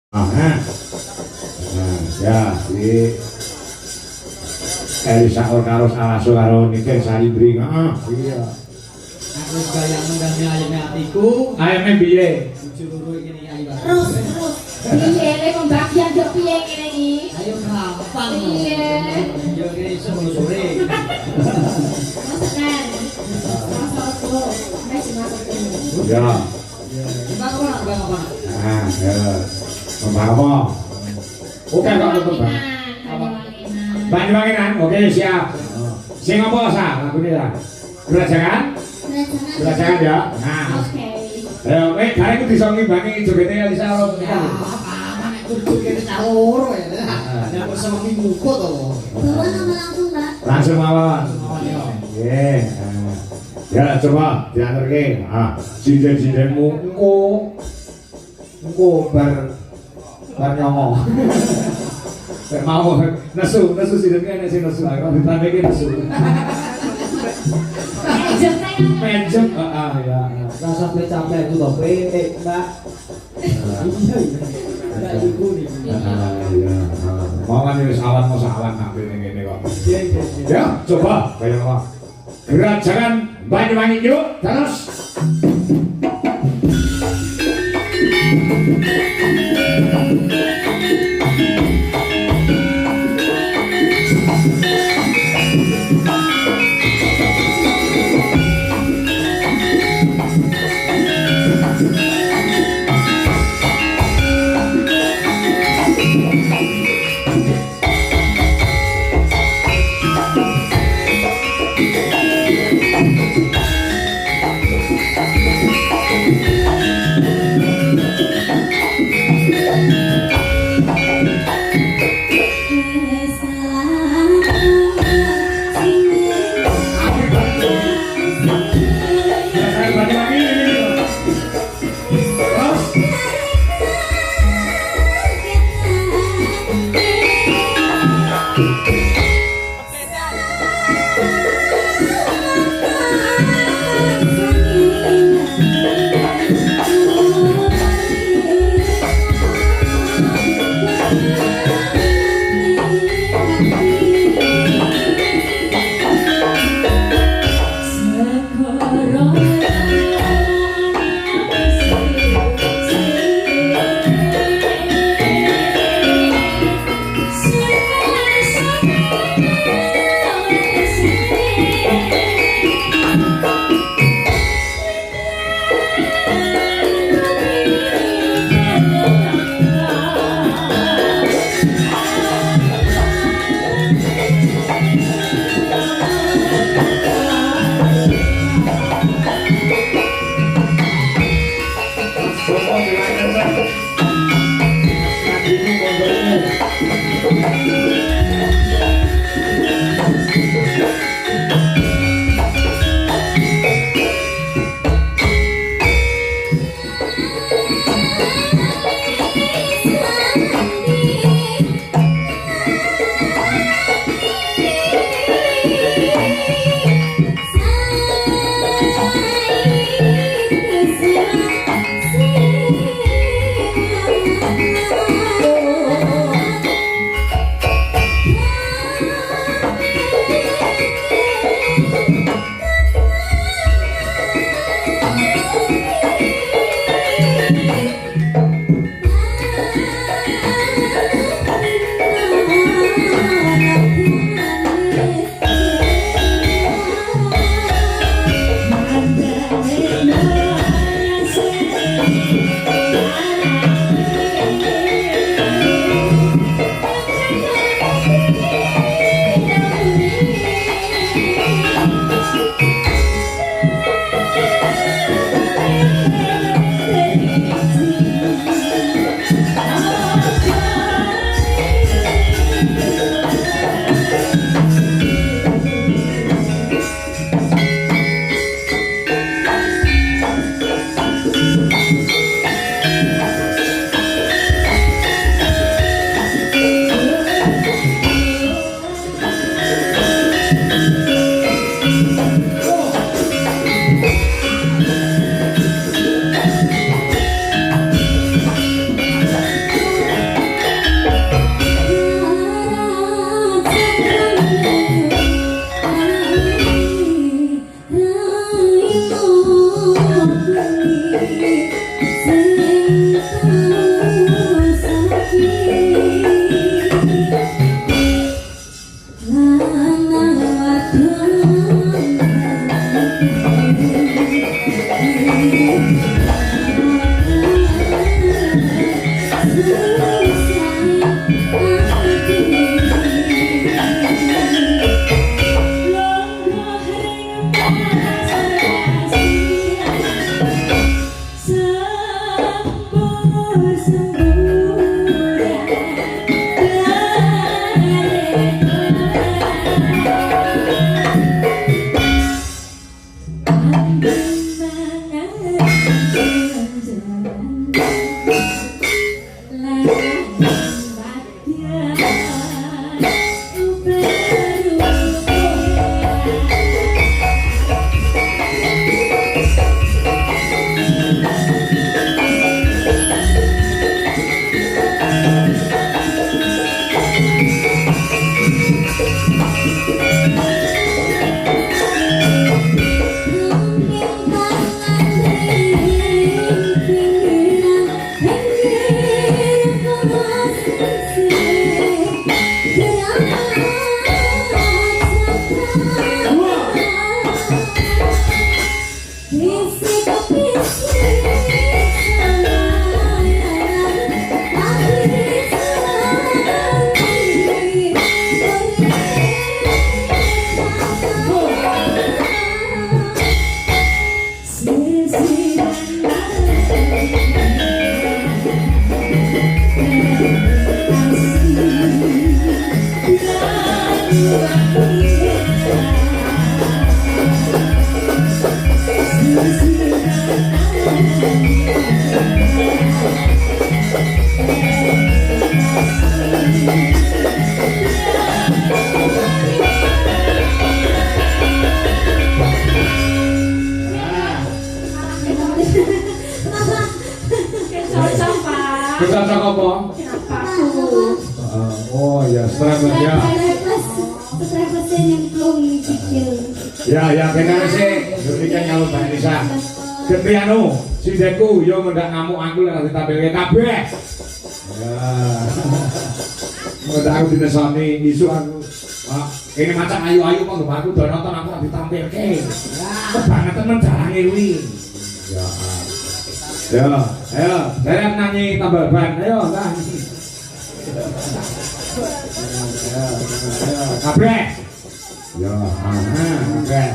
Nah, ya, di Elisa karo Salaso karo Niken Salibri. Iya. Aku bayang mendami ayamnya hatiku. Ayamnya piye? Juru ini ayo. Terus piye nek pembagian yo piye ngene iki? Ayo gampang. Iya. Yo kene iso sore. Masakan. Masakku. Masuk. Ya. Bang apa? Nah, ya. Mbak apa? Oke, kok ketemu. Banyuwanginan. Oke, siap. Sing apa sa? Lagune ta. Belajangan? Belajangan ya. Nah. Oke. Ayo, bareng iku bisa ngimbangi jogete Elisa karo Niken. Apa nek kudu kene caloro ya. Nek kok sama minggu kok to. Bawa nama langsung, Mbak. Langsung mawon. Nggih. Ya coba diaturke. Sinden-sindenmu engko bar nyongo. Nek mau nesu sidene nek sing nesu aku ditandeke nesu. Mejem, ya. Rasa capek itu to, Mbak. Mbak iku nih. Ya. Mau kan wis awan nampil ning kene kok. Iya. Ya, coba kaya apa. Gerak jangan Banyuwangi yuk, terus. Kita cocok apa? Oh ya, stress ya. Ya, benar sih. Demikian kalau Mbak Nisa. Getianu, si Deku, yo ngendak ngamuk aku lek ditampilke kabeh. Ya. Ngendak aku dinesoni isu aku. Ini macam ayu-ayu kok aku do nonton aku ditampilke. Kebangetan men jalange kuwi. Ya. Ya, ayo, saya nyanyi tambal ban, ayo, nyanyi. Kabeh. Ya, kabeh.